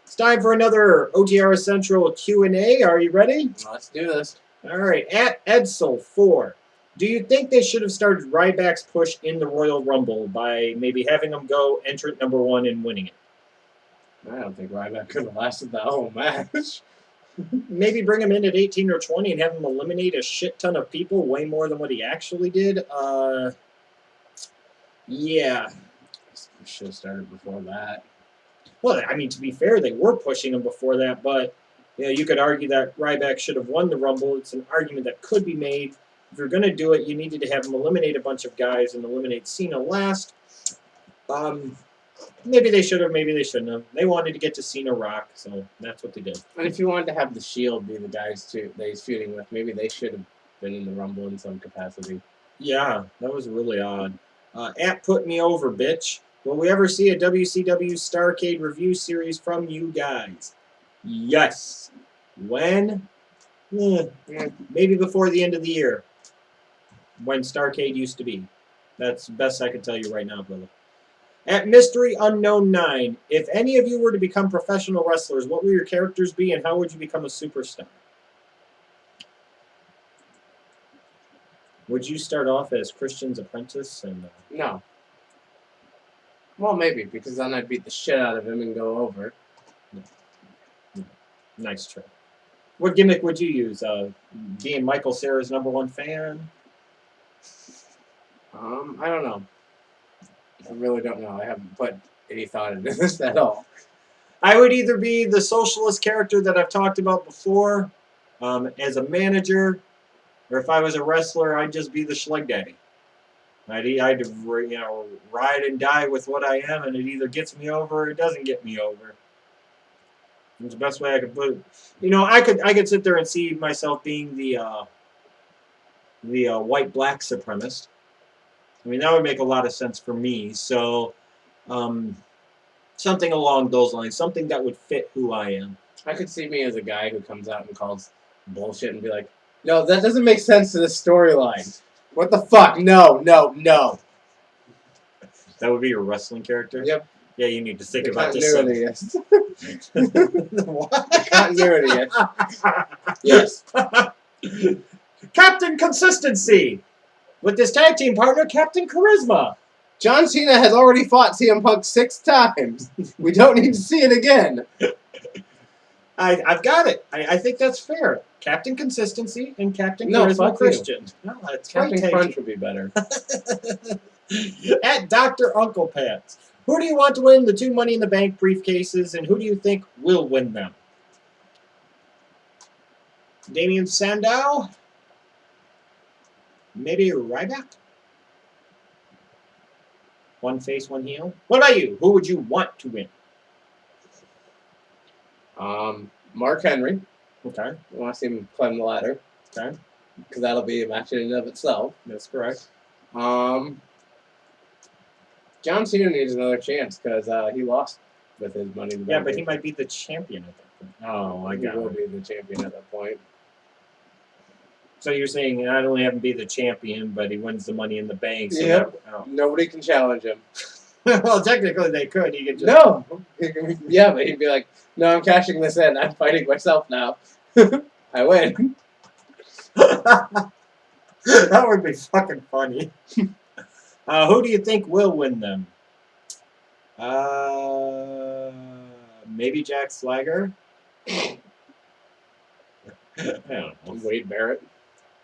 It's time for another OTRSCentral Q&A. Are you ready? Let's do this. All right. At Edsel4, do you think they should have started Ryback's push in the Royal Rumble by maybe having him go entrant number 1 and winning it? I don't think Ryback could have lasted that whole match. Maybe bring him in at 18 or 20 and have him eliminate a shit ton of people, way more than what he actually did. Yeah. We should have started before that. Well, I mean, to be fair, they were pushing him before that, but you could argue that Ryback should have won the Rumble. It's an argument that could be made. If you're going to do it, you needed to have him eliminate a bunch of guys and eliminate Cena last. Maybe they should have, maybe they shouldn't have. They wanted to get to Cena Rock, so that's what they did. And if you wanted to have the Shield be the guys that he's feuding with, maybe they should have been in the Rumble in some capacity. Yeah, that was really odd. At Put Me Over, bitch. Will we ever see a WCW Starrcade review series from you guys? Yes. When? Maybe before the end of the year. When Starrcade used to be. That's the best I can tell you right now, brother. At Mystery Unknown 9, if any of you were to become professional wrestlers, what would your characters be and how would you become a superstar? Would you start off as Christian's apprentice? No. Well, maybe, because then I'd beat the shit out of him and go over. No. Nice try. What gimmick would you use? Being Michael Cera's #1 fan? I don't know. I really don't know. I haven't put any thought into this at all. I would either be the socialist character that I've talked about before, as a manager, or if I was a wrestler, I'd just be the Schleg Daddy. I'd ride and die with what I am, and it either gets me over or it doesn't get me over. It's the best way I could put it. I could sit there and see myself being the white black supremacist. I mean, that would make a lot of sense for me. So, something along those lines, something that would fit who I am. I could see me as a guy who comes out and calls bullshit and be like, "No, that doesn't make sense to the storyline. What the fuck? No, no, no." That would be your wrestling character? Yep. Yeah, you need to think about this. What? Continuity, yes. Captain Consistency! With this tag team partner, Captain Charisma. John Cena has already fought CM Punk 6 times. We don't need to see it again. I've got it. I think that's fair. Captain Consistency and Captain Charisma Christian. No, it's Captain Crunch would be better. At Dr. Uncle Pats, who do you want to win the 2 Money in the Bank briefcases, and who do you think will win them? Damien Sandow? Maybe Ryback? One face, one heel. What about you? Who would you want to win? Mark Henry. Okay. I want to see him climb the ladder. Okay. Because that'll be a match in and of itself. That's correct. John Cena needs another chance because he lost with his Money in the Bank. Yeah, but he might be the champion at that point. Oh, I got it. He will be the champion at that point. So you're saying not only have him be the champion, but he wins the Money in the Bank. So yep. Nobody can challenge him. Well, technically they could. He could just... No. Yeah, but he'd be like, "No, I'm cashing this in. I'm fighting myself now. I win." That would be fucking funny. Who do you think will win them? Maybe Jack Swagger? I don't know. Wade Barrett?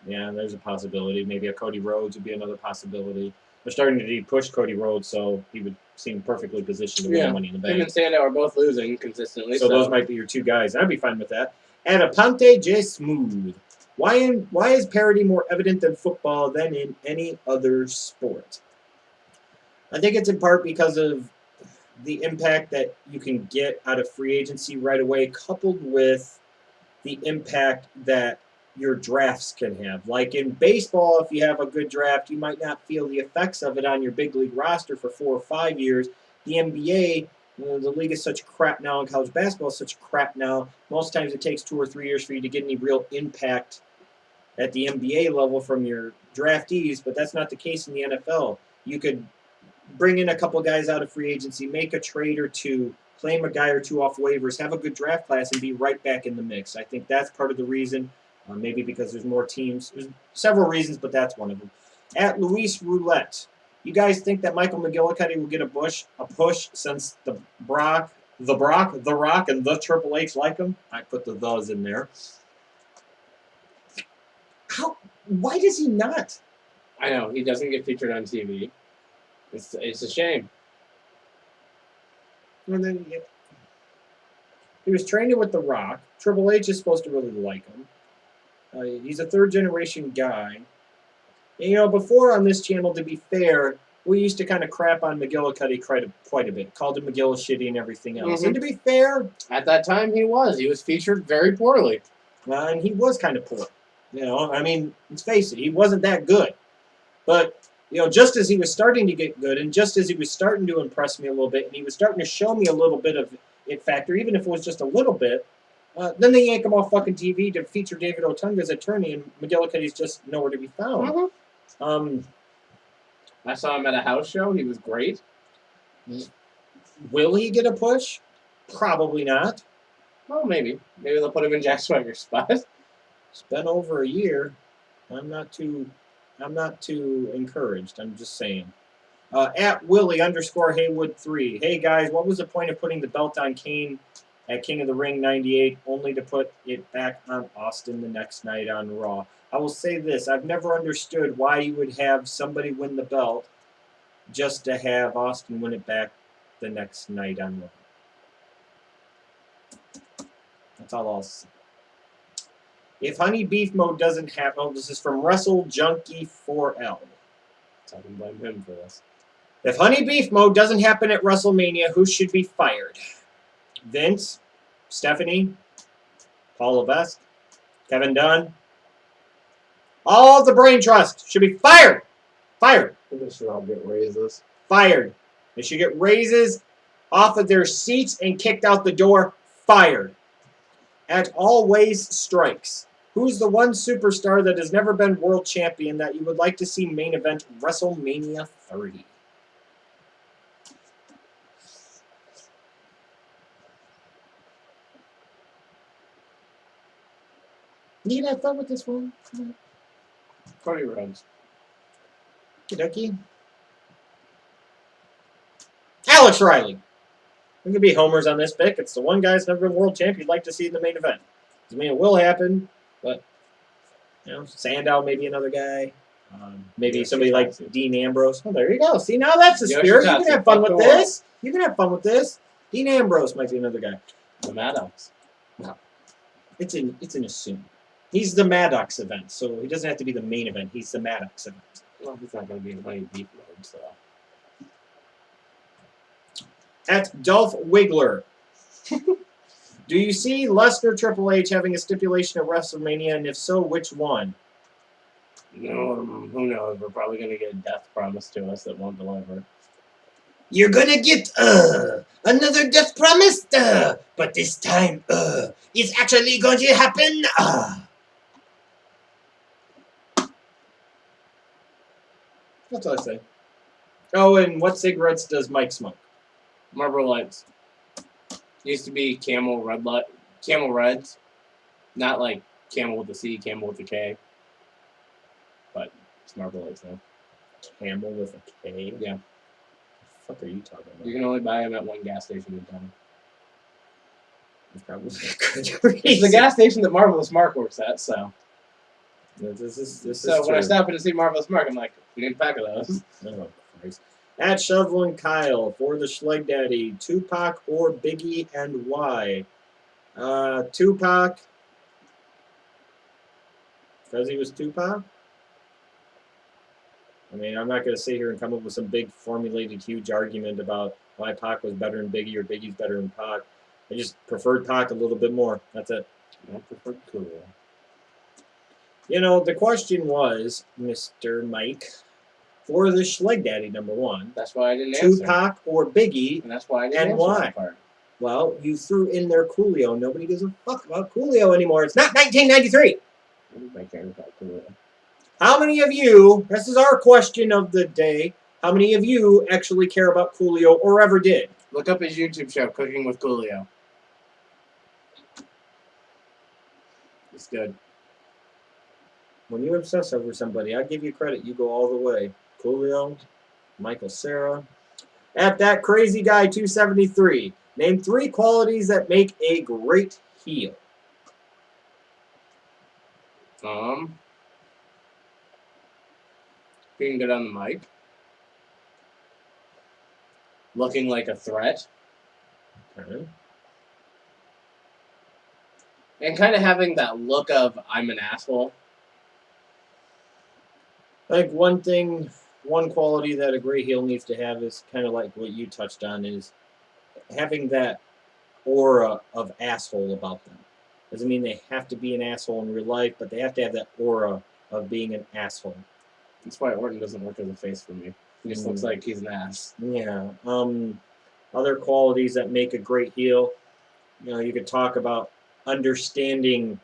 Yeah, there's a possibility. Maybe a Cody Rhodes would be another possibility. They're starting to push Cody Rhodes, so he would seem perfectly positioned to win Money in the Bank. Him and Sandow are both losing consistently. So those might be your 2 guys. I'd be fine with that. And Apante J. Smooth. Why is parity more evident than football than in any other sport? I think it's in part because of the impact that you can get out of free agency right away, coupled with the impact that your drafts can have. Like in baseball, if you have a good draft, you might not feel the effects of it on your big league roster for 4 or 5 years. The NBA, the league is such crap now, and college basketball is such crap now. Most times it takes 2 or 3 years for you to get any real impact at the NBA level from your draftees, but that's not the case in the NFL. You could bring in a couple guys out of free agency, make a trade or 2, claim a guy or two off waivers, have a good draft class, and be right back in the mix. I think that's part of the reason. Maybe because there's more teams. There's several reasons, but that's one of them. At Luis Roulette, you guys think that Michael McGillicutty will get a push since the Rock, and the Triple H like him? I put the "thes" in there. Why does he not? I know, he doesn't get featured on TV. It's a shame. And then he was training with The Rock. Triple H is supposed to really like him. He's a third-generation guy. And, before on this channel, to be fair, we used to kind of crap on McGillicutty quite a bit. Called him McGillicutty and everything else. Mm-hmm. And to be fair... At that time, he was featured very poorly. And he was kind of poor. Let's face it, he wasn't that good. But, just as he was starting to get good, and just as he was starting to impress me a little bit, and he was starting to show me a little bit of it factor, even if it was just a little bit, then they yank him off fucking TV to feature David Otunga's attorney, and McGillicutty's just nowhere to be found. Mm-hmm. I saw him at a house show. He was great. Will he get a push? Probably not. Well, maybe. Maybe they'll put him in Jack Swagger's spot. It's been over a year. I'm not too encouraged. I'm just saying. At Willie_Haywood3. Hey guys, what was the point of putting the belt on Kane at King of the Ring 98 only to put it back on Austin the next night on Raw? I will say this. I've never understood why you would have somebody win the belt just to have Austin win it back the next night on Raw. That's all I'll say. If Honey Beef Mode doesn't happen... Oh, this is from Wrestle Junkie 4L. So I can blame him for this. If Honey Beef Mode doesn't happen at WrestleMania, who should be fired? Vince, Stephanie, Paul Levesque, Kevin Dunn. All of the Brain Trust should be fired. Fired. They should all get raises. Fired. They should get raises off of their seats and kicked out the door. Fired. At Always Strikes. Who's the one superstar that has never been world champion that you would like to see main event WrestleMania 30? You gonna have fun with this one? Cody Rhodes. Kentucky. Alex Riley. We could be homers on this pick. It's the one guy that's never been world champion you'd like to see in the main event. I mean, it will happen, but Sandow, maybe another guy. Maybe somebody like Dean Ambrose. Oh, there you go. See, now that's the spirit. You can have fun with this. You can have fun with this. Dean Ambrose might be another guy. The Maddox. No. It's an assume. He's the Maddox event, so he doesn't have to be the main event. He's the Maddox event. Well, he's not going to be in Honey Beef Mode, so... At Dolph Wiggler. Do you see Lesnar Triple H having a stipulation at WrestleMania, and if so, which one? No, who knows? We're probably going to get a death promise to us that won't deliver. You're going to get another death promise, but this time it's actually going to happen. That's all I say. Oh, and what cigarettes does Mike smoke? Marlboro Lights. Used to be Camel Reds. Not like Camel with a C, Camel with a K. But it's Marlboro Lights now. Camel with a K? Yeah. What the fuck are you talking about? You can only buy them at one gas station in town. It's probably a good reason. It's the gas station that Marvelous Mark works at, so. This is so when true. I stop in to see Marvelous Mark, I'm like, we need a pack of those. Oh, Christ. At Shovelin Kyle for the Schleg Daddy, Tupac or Biggie, and why? Tupac. Because he was Tupac? I mean, I'm not going to sit here and come up with some big formulated huge argument about why Pac was better than Biggie or Biggie's better than Pac. I just preferred Pac a little bit more. That's it. I prefer Coolio. The question was, Mr. Mike, for the Schleg Daddy, number one. That's why I didn't answer. Tupac or Biggie, And that's why I didn't answer why? that part. Well, you threw in there Coolio. Nobody gives a fuck about Coolio anymore. It's not 1993. Everybody cares about Coolio. How many of you, this is our question of the day, how many of you actually care about Coolio or ever did? Look up his YouTube show, Cooking with Coolio. It's good. When you obsess over somebody, I give you credit. You go all the way. Coolio, Michael Cera. At that crazy guy 273. Name 3 qualities that make a great heel. Being good on the mic. Looking like a threat. Okay. And kind of having that look of, I'm an asshole. I think one quality that a great heel needs to have is kind of like what you touched on, is having that aura of asshole about them. Doesn't mean they have to be an asshole in real life, but they have to have that aura of being an asshole. That's why Orton doesn't work as a face for me. He just looks like he's an ass. Yeah. Other qualities that make a great heel, you could talk about understanding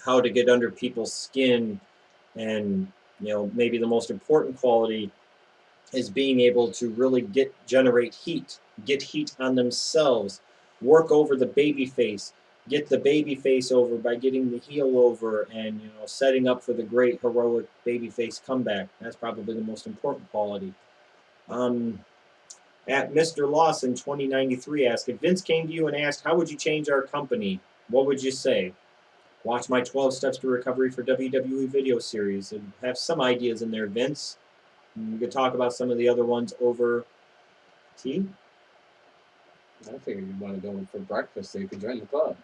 how to get under people's skin, and maybe the most important quality is being able to really get heat on themselves, work over the baby face, get the baby face over by getting the heel over, and setting up for the great heroic baby face comeback. That's probably the most important quality. At Mr. Lawson 2093 asked, if Vince came to you and asked, how would you change our company, what would you say? Watch my 12 Steps to Recovery for WWE video series and have some ideas in there, Vince. We could talk about some of the other ones over tea. I figured you'd want to go for breakfast so you could join the club.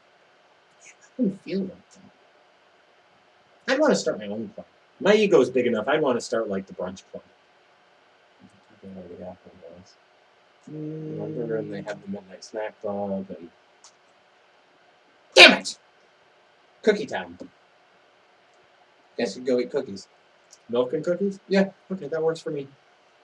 I didn't feel like that. I'd want to start my own club. My ego's big enough. I'd want to start like the brunch club. I think already got one of those. Remember when they had the midnight snack club and Damn it! cookie time. Guess you'd go eat cookies. Milk and cookies? Yeah. Okay, that works for me.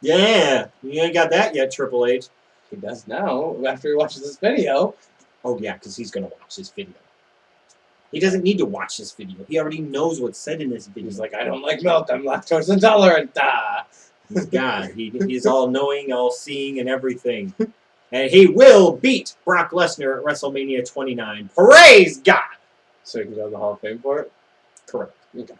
Yeah, you ain't got that yet, Triple H. He does now after he watches this video. Oh yeah, because he's gonna watch this video. He doesn't need to watch this video. He already knows what's said in this video. He's like, I don't like milk. I'm lactose intolerant. Ah. He's God. He's all knowing, all seeing, and everything. And he will beat Brock Lesnar at WrestleMania 29. Praise God! So he can go to the Hall of Fame for it? Correct. Okay.